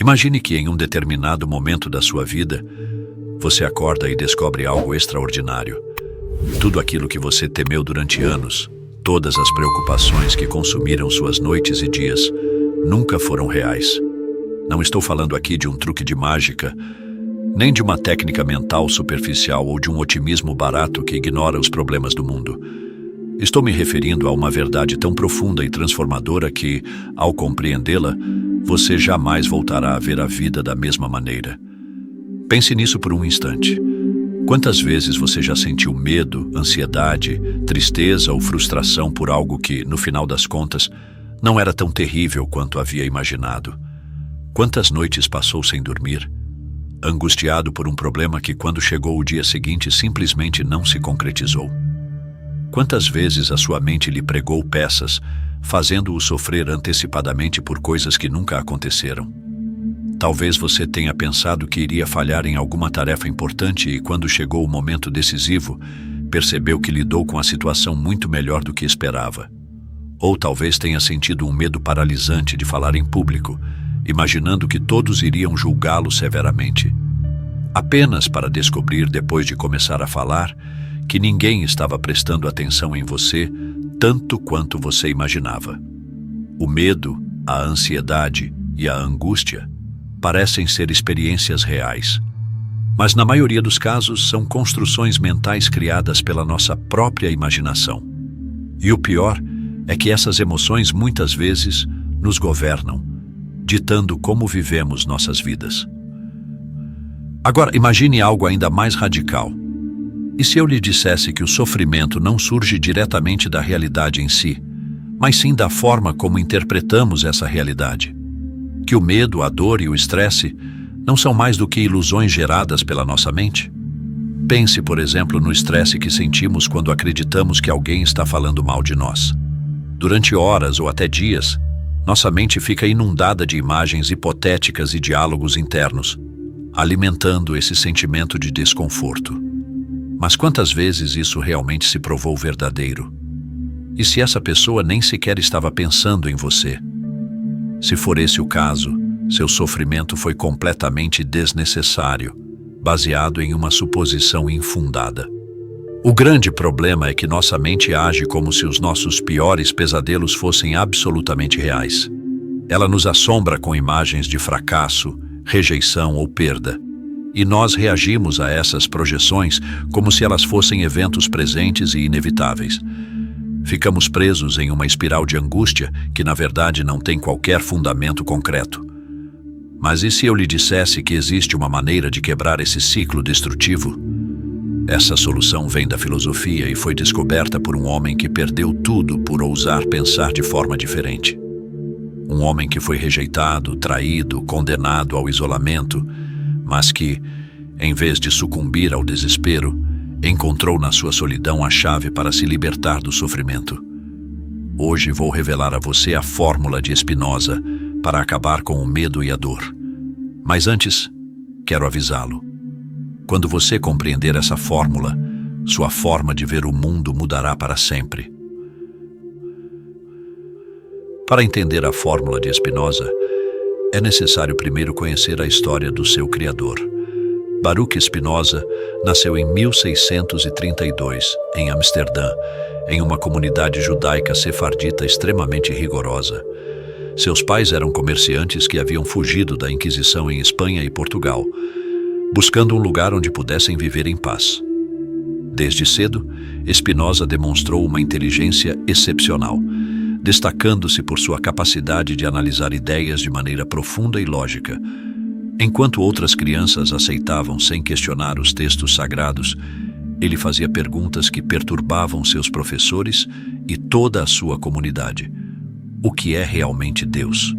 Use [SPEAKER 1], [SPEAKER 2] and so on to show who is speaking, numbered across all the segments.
[SPEAKER 1] Imagine que em um determinado momento da sua vida, você acorda e descobre algo extraordinário. Tudo aquilo que você temeu durante anos, todas as preocupações que consumiram suas noites e dias, nunca foram reais. Não estou falando aqui de um truque de mágica, nem de uma técnica mental superficial ou de um otimismo barato que ignora os problemas do mundo. Estou me referindo a uma verdade tão profunda e transformadora que, ao compreendê-la, você jamais voltará a ver a vida da mesma maneira. Pense nisso por um instante. Quantas vezes você já sentiu medo, ansiedade, tristeza ou frustração por algo que, no final das contas, não era tão terrível quanto havia imaginado? Quantas noites passou sem dormir, angustiado por um problema que, quando chegou o dia seguinte, simplesmente não se concretizou? Quantas vezes a sua mente lhe pregou peças, fazendo-o sofrer antecipadamente por coisas que nunca aconteceram? Talvez você tenha pensado que iria falhar em alguma tarefa importante e, quando chegou o momento decisivo, percebeu que lidou com a situação muito melhor do que esperava. Ou talvez tenha sentido um medo paralisante de falar em público, imaginando que todos iriam julgá-lo severamente. Apenas para descobrir, depois de começar a falar, que ninguém estava prestando atenção em você tanto quanto você imaginava. O medo, a ansiedade e a angústia parecem ser experiências reais, mas na maioria dos casos são construções mentais criadas pela nossa própria imaginação. E o pior é que essas emoções muitas vezes nos governam, ditando como vivemos nossas vidas. Agora, imagine algo ainda mais radical. E se eu lhe dissesse que o sofrimento não surge diretamente da realidade em si, mas sim da forma como interpretamos essa realidade? Que o medo, a dor e o estresse não são mais do que ilusões geradas pela nossa mente? Pense, por exemplo, no estresse que sentimos quando acreditamos que alguém está falando mal de nós. Durante horas ou até dias, nossa mente fica inundada de imagens hipotéticas e diálogos internos, alimentando esse sentimento de desconforto. Mas quantas vezes isso realmente se provou verdadeiro? E se essa pessoa nem sequer estava pensando em você? Se for esse o caso, seu sofrimento foi completamente desnecessário, baseado em uma suposição infundada. O grande problema é que nossa mente age como se os nossos piores pesadelos fossem absolutamente reais. Ela nos assombra com imagens de fracasso, rejeição ou perda, e nós reagimos a essas projeções como se elas fossem eventos presentes e inevitáveis. Ficamos presos em uma espiral de angústia que, na verdade, não tem qualquer fundamento concreto. Mas e se eu lhe dissesse que existe uma maneira de quebrar esse ciclo destrutivo? Essa solução vem da filosofia e foi descoberta por um homem que perdeu tudo por ousar pensar de forma diferente. Um homem que foi rejeitado, traído, condenado ao isolamento, mas que, em vez de sucumbir ao desespero, encontrou na sua solidão a chave para se libertar do sofrimento. Hoje vou revelar a você a fórmula de Spinoza para acabar com o medo e a dor. Mas antes, quero avisá-lo. Quando você compreender essa fórmula, sua forma de ver o mundo mudará para sempre. Para entender a fórmula de Spinoza, é necessário primeiro conhecer a história do seu criador. Baruch Spinoza nasceu em 1632, em Amsterdã, em uma comunidade judaica sefardita extremamente rigorosa. Seus pais eram comerciantes que haviam fugido da Inquisição em Espanha e Portugal, buscando um lugar onde pudessem viver em paz. Desde cedo, Spinoza demonstrou uma inteligência excepcional, destacando-se por sua capacidade de analisar ideias de maneira profunda e lógica. Enquanto outras crianças aceitavam sem questionar os textos sagrados, ele fazia perguntas que perturbavam seus professores e toda a sua comunidade. O que é realmente Deus?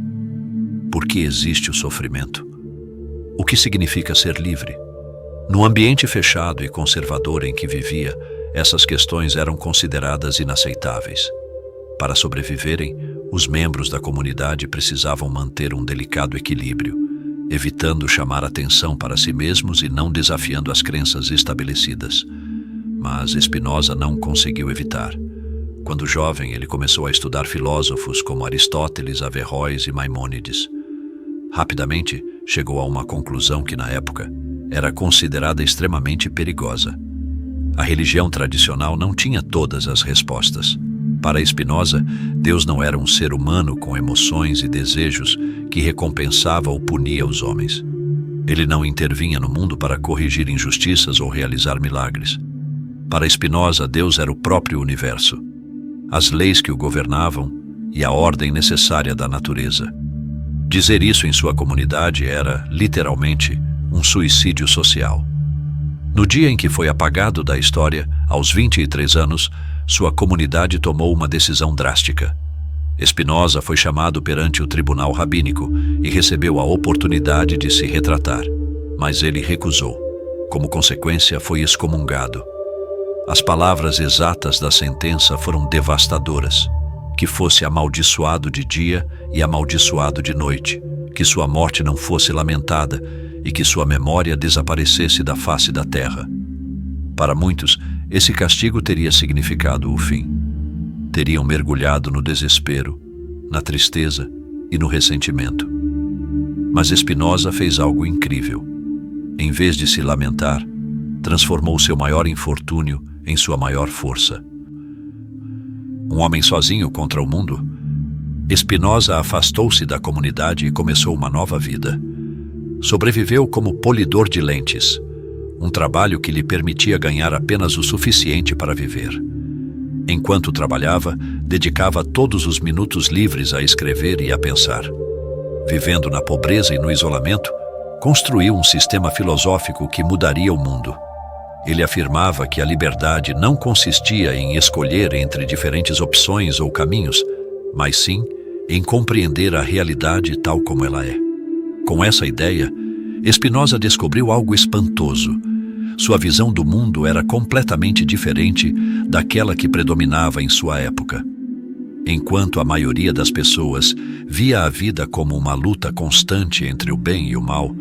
[SPEAKER 1] Por que existe o sofrimento? O que significa ser livre? No ambiente fechado e conservador em que vivia, essas questões eram consideradas inaceitáveis. Para sobreviverem, os membros da comunidade precisavam manter um delicado equilíbrio, evitando chamar atenção para si mesmos e não desafiando as crenças estabelecidas. Mas Spinoza não conseguiu evitar. Quando jovem, ele começou a estudar filósofos como Aristóteles, Averroes e Maimônides. Rapidamente, chegou a uma conclusão que, na época, era considerada extremamente perigosa. A religião tradicional não tinha todas as respostas. Para Spinoza, Deus não era um ser humano com emoções e desejos que recompensava ou punia os homens. Ele não intervinha no mundo para corrigir injustiças ou realizar milagres. Para Spinoza, Deus era o próprio universo, as leis que o governavam e a ordem necessária da natureza. Dizer isso em sua comunidade era, literalmente, um suicídio social. No dia em que foi apagado da história, aos 23 anos, sua comunidade tomou uma decisão drástica. Spinoza foi chamado perante o tribunal rabínico e recebeu a oportunidade de se retratar, mas ele recusou. Como consequência, foi excomungado. As palavras exatas da sentença foram devastadoras: que fosse amaldiçoado de dia e amaldiçoado de noite, que sua morte não fosse lamentada e que sua memória desaparecesse da face da terra. Para muitos, esse castigo teria significado o fim. Teriam mergulhado no desespero, na tristeza e no ressentimento. Mas Spinoza fez algo incrível. Em vez de se lamentar, transformou seu maior infortúnio em sua maior força. Um homem sozinho contra o mundo? Spinoza afastou-se da comunidade e começou uma nova vida. Sobreviveu como polidor de lentes, um trabalho que lhe permitia ganhar apenas o suficiente para viver. Enquanto trabalhava, dedicava todos os minutos livres a escrever e a pensar. Vivendo na pobreza e no isolamento, construiu um sistema filosófico que mudaria o mundo. Ele afirmava que a liberdade não consistia em escolher entre diferentes opções ou caminhos, mas sim em compreender a realidade tal como ela é. Com essa ideia, Spinoza descobriu algo espantoso. Sua visão do mundo era completamente diferente daquela que predominava em sua época. Enquanto a maioria das pessoas via a vida como uma luta constante entre o bem e o mal,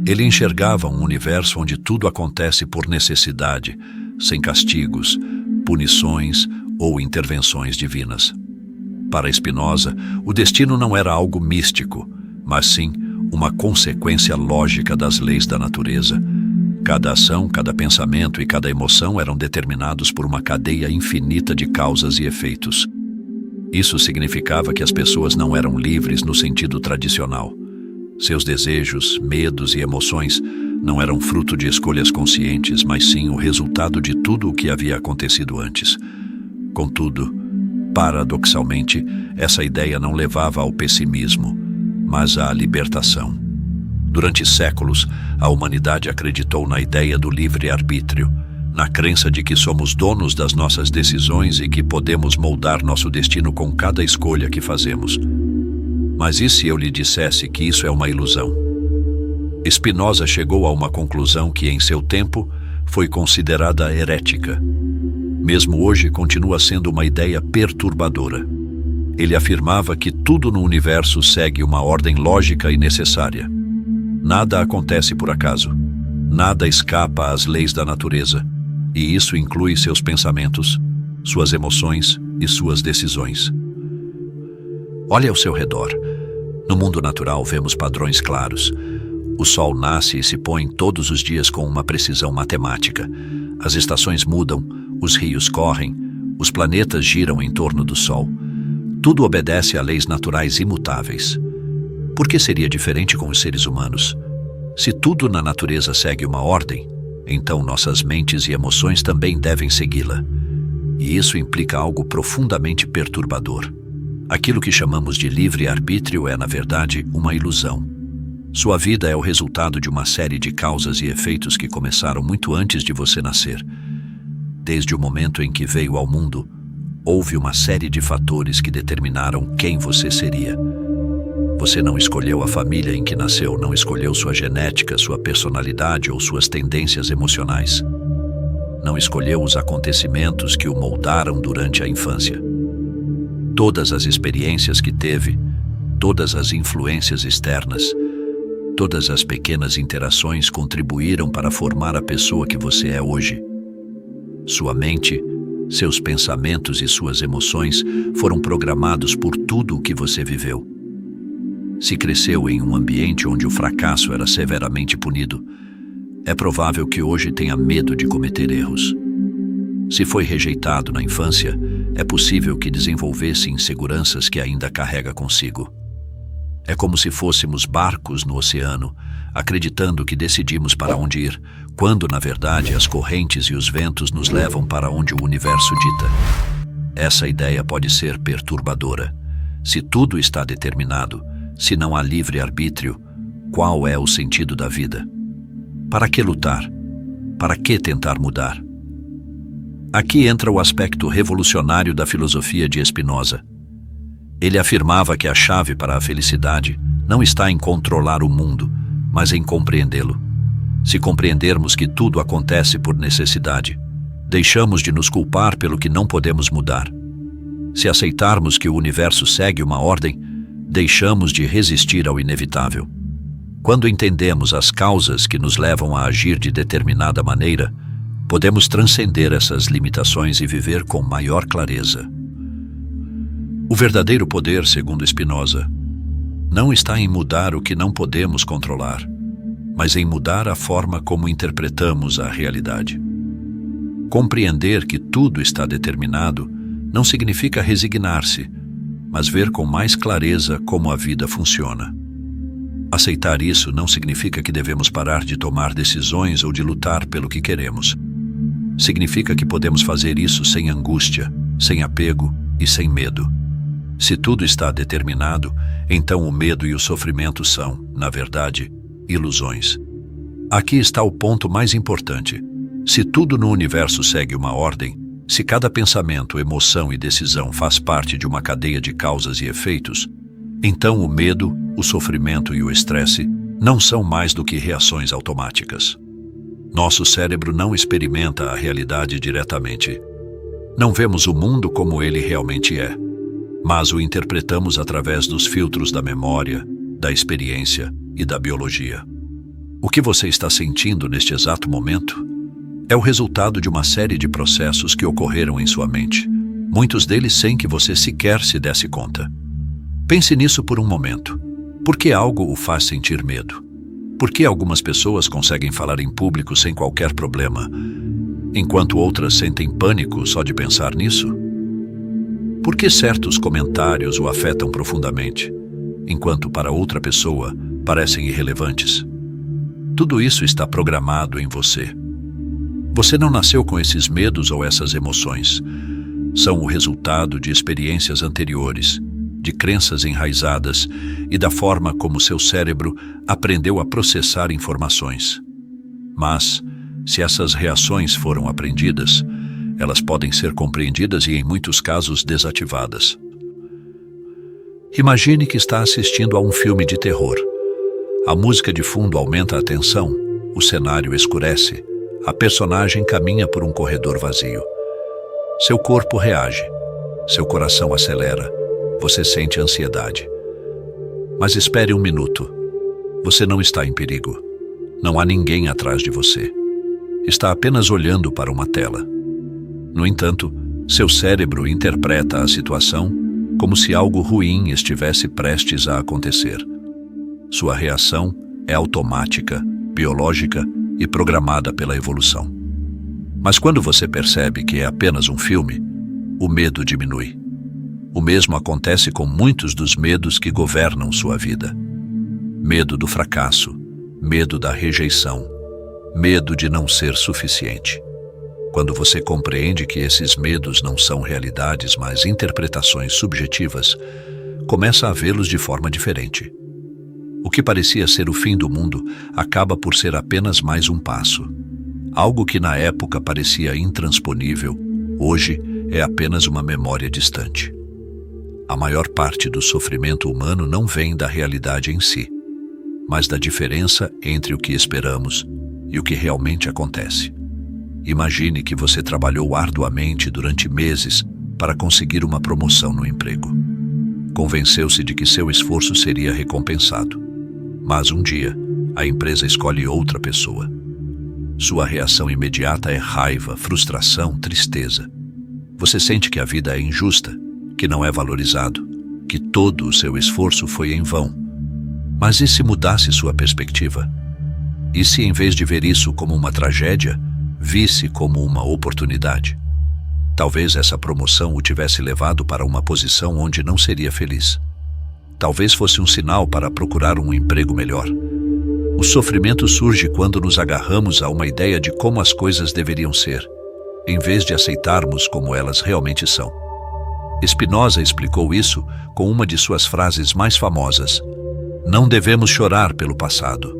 [SPEAKER 1] ele enxergava um universo onde tudo acontece por necessidade, sem castigos, punições ou intervenções divinas. Para Spinoza, o destino não era algo místico, mas sim uma consequência lógica das leis da natureza. Cada ação, cada pensamento e cada emoção eram determinados por uma cadeia infinita de causas e efeitos. Isso significava que as pessoas não eram livres no sentido tradicional. Seus desejos, medos e emoções não eram fruto de escolhas conscientes, mas sim o resultado de tudo o que havia acontecido antes. Contudo, paradoxalmente, essa ideia não levava ao pessimismo, mas à libertação. Durante séculos, a humanidade acreditou na ideia do livre-arbítrio, na crença de que somos donos das nossas decisões e que podemos moldar nosso destino com cada escolha que fazemos. Mas e se eu lhe dissesse que isso é uma ilusão? Spinoza chegou a uma conclusão que, em seu tempo, foi considerada herética. Mesmo hoje, continua sendo uma ideia perturbadora. Ele afirmava que tudo no universo segue uma ordem lógica e necessária. Nada acontece por acaso. Nada escapa às leis da natureza. E isso inclui seus pensamentos, suas emoções e suas decisões. Olhe ao seu redor. No mundo natural vemos padrões claros. O sol nasce e se põe todos os dias com uma precisão matemática. As estações mudam, os rios correm, os planetas giram em torno do sol. Tudo obedece a leis naturais imutáveis. Por que seria diferente com os seres humanos? Se tudo na natureza segue uma ordem, então nossas mentes e emoções também devem segui-la. E isso implica algo profundamente perturbador. Aquilo que chamamos de livre-arbítrio é, na verdade, uma ilusão. Sua vida é o resultado de uma série de causas e efeitos que começaram muito antes de você nascer. Desde o momento em que veio ao mundo, houve uma série de fatores que determinaram quem você seria. Você não escolheu a família em que nasceu, não escolheu sua genética, sua personalidade ou suas tendências emocionais. Não escolheu os acontecimentos que o moldaram durante a infância. Todas as experiências que teve, todas as influências externas, todas as pequenas interações contribuíram para formar a pessoa que você é hoje. Sua mente, seus pensamentos e suas emoções foram programados por tudo o que você viveu. Se cresceu em um ambiente onde o fracasso era severamente punido, é provável que hoje tenha medo de cometer erros. Se foi rejeitado na infância, é possível que desenvolvesse inseguranças que ainda carrega consigo. É como se fôssemos barcos no oceano, acreditando que decidimos para onde ir, quando, na verdade, as correntes e os ventos nos levam para onde o universo dita. Essa ideia pode ser perturbadora. Se tudo está determinado, se não há livre-arbítrio, qual é o sentido da vida? Para que lutar? Para que tentar mudar? Aqui entra o aspecto revolucionário da filosofia de Spinoza. Ele afirmava que a chave para a felicidade não está em controlar o mundo, mas em compreendê-lo. Se compreendermos que tudo acontece por necessidade, deixamos de nos culpar pelo que não podemos mudar. Se aceitarmos que o universo segue uma ordem, deixamos de resistir ao inevitável. Quando entendemos as causas que nos levam a agir de determinada maneira, podemos transcender essas limitações e viver com maior clareza. O verdadeiro poder, segundo Spinoza, não está em mudar o que não podemos controlar, mas em mudar a forma como interpretamos a realidade. Compreender que tudo está determinado não significa resignar-se, mas ver com mais clareza como a vida funciona. Aceitar isso não significa que devemos parar de tomar decisões ou de lutar pelo que queremos. Significa que podemos fazer isso sem angústia, sem apego e sem medo. Se tudo está determinado, então o medo e o sofrimento são, na verdade, ilusões. Aqui está o ponto mais importante. Se tudo no universo segue uma ordem, se cada pensamento, emoção e decisão faz parte de uma cadeia de causas e efeitos, então o medo, o sofrimento e o estresse não são mais do que reações automáticas. Nosso cérebro não experimenta a realidade diretamente. Não vemos o mundo como ele realmente é, mas o interpretamos através dos filtros da memória, da experiência e da biologia. O que você está sentindo neste exato momento é o resultado de uma série de processos que ocorreram em sua mente, muitos deles sem que você sequer se desse conta. Pense nisso por um momento. Por que algo o faz sentir medo? Por que algumas pessoas conseguem falar em público sem qualquer problema, enquanto outras sentem pânico só de pensar nisso? Por que certos comentários o afetam profundamente, enquanto para outra pessoa parecem irrelevantes? Tudo isso está programado em você. Você não nasceu com esses medos ou essas emoções. São o resultado de experiências anteriores, de crenças enraizadas e da forma como seu cérebro aprendeu a processar informações. Mas, se essas reações foram aprendidas, elas podem ser compreendidas e, em muitos casos, desativadas. Imagine que está assistindo a um filme de terror. A música de fundo aumenta a tensão, o cenário escurece, a personagem caminha por um corredor vazio. Seu corpo reage, seu coração acelera, você sente ansiedade. Mas espere um minuto. Você não está em perigo. Não há ninguém atrás de você. Está apenas olhando para uma tela. No entanto, seu cérebro interpreta a situação como se algo ruim estivesse prestes a acontecer. Sua reação é automática, biológica e programada pela evolução. Mas quando você percebe que é apenas um filme, o medo diminui. O mesmo acontece com muitos dos medos que governam sua vida. Medo do fracasso, medo da rejeição, medo de não ser suficiente. Quando você compreende que esses medos não são realidades, mas interpretações subjetivas, começa a vê-los de forma diferente. O que parecia ser o fim do mundo acaba por ser apenas mais um passo. Algo que na época parecia intransponível, hoje é apenas uma memória distante. A maior parte do sofrimento humano não vem da realidade em si, mas da diferença entre o que esperamos e o que realmente acontece. Imagine que você trabalhou arduamente durante meses para conseguir uma promoção no emprego. Convenceu-se de que seu esforço seria recompensado. Mas um dia, a empresa escolhe outra pessoa. Sua reação imediata é raiva, frustração, tristeza. Você sente que a vida é injusta, que não é valorizado, que todo o seu esforço foi em vão, Mas e se mudasse sua perspectiva? E se, em vez de ver isso como uma tragédia, visse como uma oportunidade? Talvez essa promoção o tivesse levado para uma posição onde não seria feliz. Talvez fosse um sinal para procurar um emprego melhor. O sofrimento surge quando nos agarramos a uma ideia de como as coisas deveriam ser, em vez de aceitarmos como elas realmente são. Spinoza explicou isso com uma de suas frases mais famosas: "Não devemos chorar pelo passado."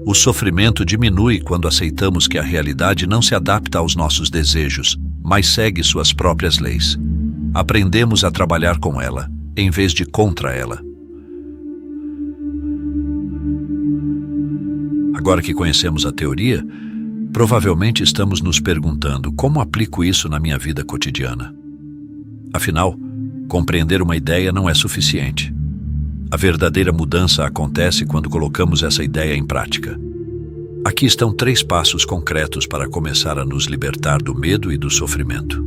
[SPEAKER 1] O sofrimento diminui quando aceitamos que a realidade não se adapta aos nossos desejos, mas segue suas próprias leis. Aprendemos a trabalhar com ela, em vez de contra ela. Agora que conhecemos a teoria, provavelmente estamos nos perguntando como aplico isso na minha vida cotidiana. Afinal, compreender uma ideia não é suficiente. A verdadeira mudança acontece quando colocamos essa ideia em prática. Aqui estão 3 passos concretos para começar a nos libertar do medo e do sofrimento.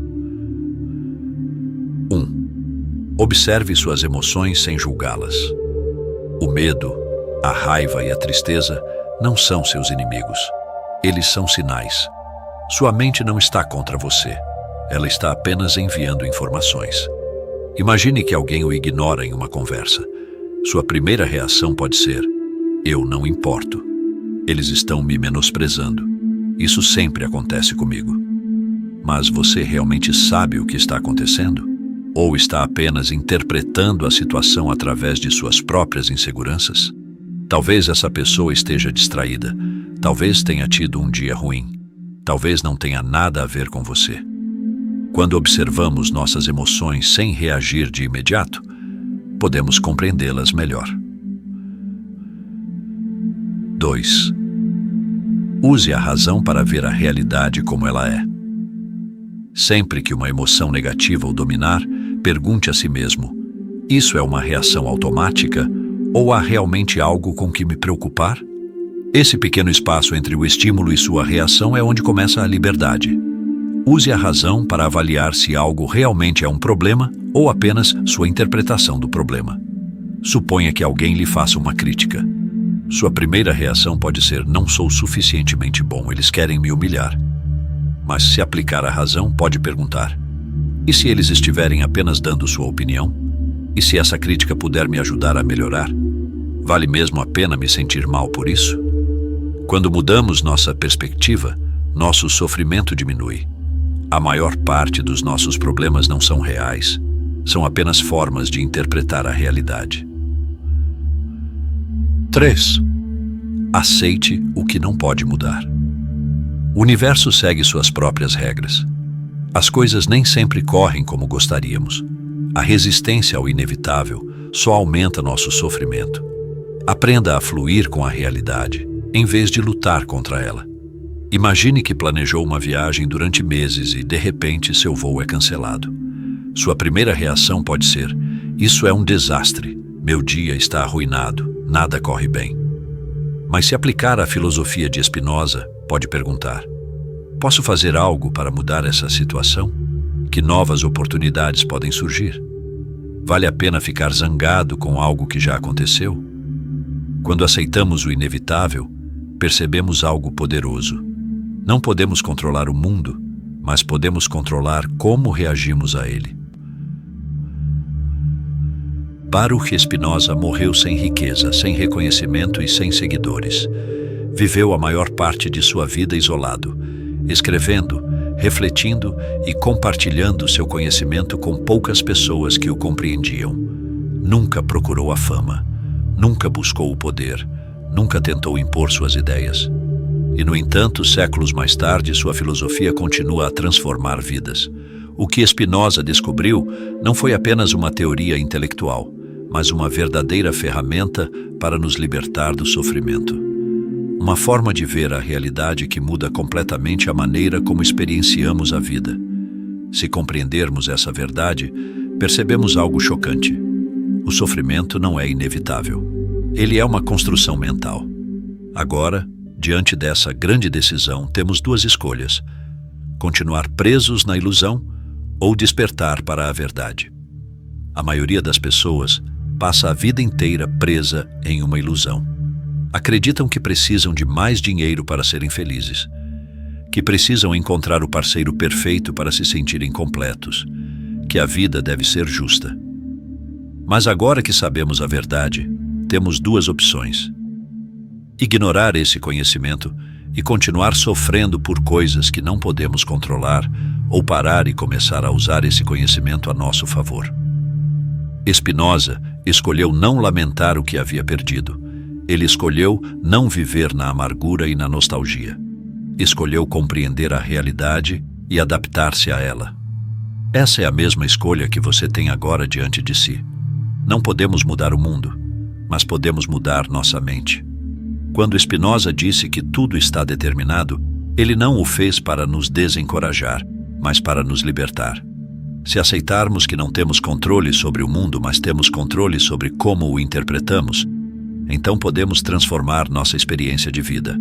[SPEAKER 1] 1. Observe suas emoções sem julgá-las. O medo, a raiva e a tristeza não são seus inimigos. Eles são sinais. Sua mente não está contra você. Ela está apenas enviando informações. Imagine que alguém o ignora em uma conversa. Sua primeira reação pode ser: "Eu não importo. Eles estão me menosprezando. Isso sempre acontece comigo." Mas você realmente sabe o que está acontecendo? Ou está apenas interpretando a situação através de suas próprias inseguranças? Talvez essa pessoa esteja distraída. Talvez tenha tido um dia ruim. Talvez não tenha nada a ver com você. Quando observamos nossas emoções sem reagir de imediato, podemos compreendê-las melhor. 2. Use a razão para ver a realidade como ela é. Sempre que uma emoção negativa o dominar, pergunte a si mesmo: isso é uma reação automática ou há realmente algo com que me preocupar? Esse pequeno espaço entre o estímulo e sua reação é onde começa a liberdade. Use a razão para avaliar se algo realmente é um problema ou apenas sua interpretação do problema. Suponha que alguém lhe faça uma crítica. Sua primeira reação pode ser: não sou suficientemente bom, eles querem me humilhar. Mas se aplicar a razão, pode perguntar: e se eles estiverem apenas dando sua opinião? E se essa crítica puder me ajudar a melhorar? Vale mesmo a pena me sentir mal por isso? Quando mudamos nossa perspectiva, nosso sofrimento diminui. A maior parte dos nossos problemas não são reais, são apenas formas de interpretar a realidade. 3. Aceite o que não pode mudar. O universo segue suas próprias regras. As coisas nem sempre correm como gostaríamos. A resistência ao inevitável só aumenta nosso sofrimento. Aprenda a fluir com a realidade, em vez de lutar contra ela. Imagine que planejou uma viagem durante meses e, de repente, seu voo é cancelado. Sua primeira reação pode ser: isso é um desastre, meu dia está arruinado, nada corre bem. Mas se aplicar a filosofia de Spinoza, pode perguntar: posso fazer algo para mudar essa situação? Que novas oportunidades podem surgir? Vale a pena ficar zangado com algo que já aconteceu? Quando aceitamos o inevitável, percebemos algo poderoso. Não podemos controlar o mundo, mas podemos controlar como reagimos a ele. Baruch Spinoza morreu sem riqueza, sem reconhecimento e sem seguidores. Viveu a maior parte de sua vida isolado, escrevendo, refletindo e compartilhando seu conhecimento com poucas pessoas que o compreendiam. Nunca procurou a fama, nunca buscou o poder, nunca tentou impor suas ideias. E, no entanto, séculos mais tarde, sua filosofia continua a transformar vidas. O que Spinoza descobriu não foi apenas uma teoria intelectual, mas uma verdadeira ferramenta para nos libertar do sofrimento. Uma forma de ver a realidade que muda completamente a maneira como experienciamos a vida. Se compreendermos essa verdade, percebemos algo chocante. O sofrimento não é inevitável. Ele é uma construção mental. Agora, diante dessa grande decisão, temos 2 escolhas: continuar presos na ilusão ou despertar para a verdade. A maioria das pessoas passa a vida inteira presa em uma ilusão. Acreditam que precisam de mais dinheiro para serem felizes, que precisam encontrar o parceiro perfeito para se sentirem completos, que a vida deve ser justa. Mas agora que sabemos a verdade, temos duas opções: ignorar esse conhecimento e continuar sofrendo por coisas que não podemos controlar, ou parar e começar a usar esse conhecimento a nosso favor. Spinoza escolheu não lamentar o que havia perdido. Ele escolheu não viver na amargura e na nostalgia. Escolheu compreender a realidade e adaptar-se a ela. Essa é a mesma escolha que você tem agora diante de si. Não podemos mudar o mundo, mas podemos mudar nossa mente. Quando Spinoza disse que tudo está determinado, ele não o fez para nos desencorajar, mas para nos libertar. Se aceitarmos que não temos controle sobre o mundo, mas temos controle sobre como o interpretamos, então podemos transformar nossa experiência de vida.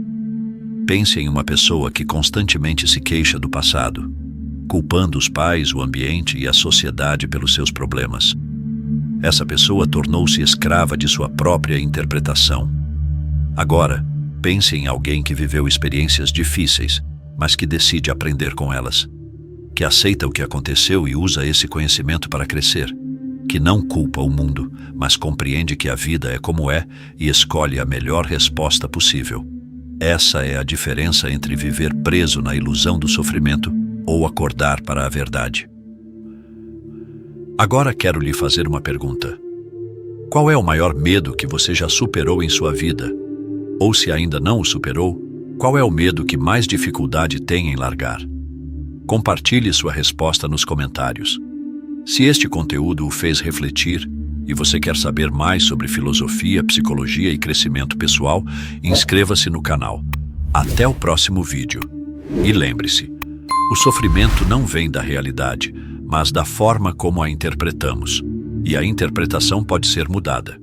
[SPEAKER 1] Pense em uma pessoa que constantemente se queixa do passado, culpando os pais, o ambiente e a sociedade pelos seus problemas. Essa pessoa tornou-se escrava de sua própria interpretação. Agora, pense em alguém que viveu experiências difíceis, mas que decide aprender com elas, que aceita o que aconteceu e usa esse conhecimento para crescer, que não culpa o mundo, mas compreende que a vida é como é e escolhe a melhor resposta possível. Essa é a diferença entre viver preso na ilusão do sofrimento ou acordar para a verdade. Agora quero lhe fazer uma pergunta. Qual é o maior medo que você já superou em sua vida? Ou se ainda não o superou, qual é o medo que mais dificuldade tem em largar? Compartilhe sua resposta nos comentários. Se este conteúdo o fez refletir e você quer saber mais sobre filosofia, psicologia e crescimento pessoal, inscreva-se no canal. Até o próximo vídeo. E lembre-se, o sofrimento não vem da realidade, mas da forma como a interpretamos. E a interpretação pode ser mudada.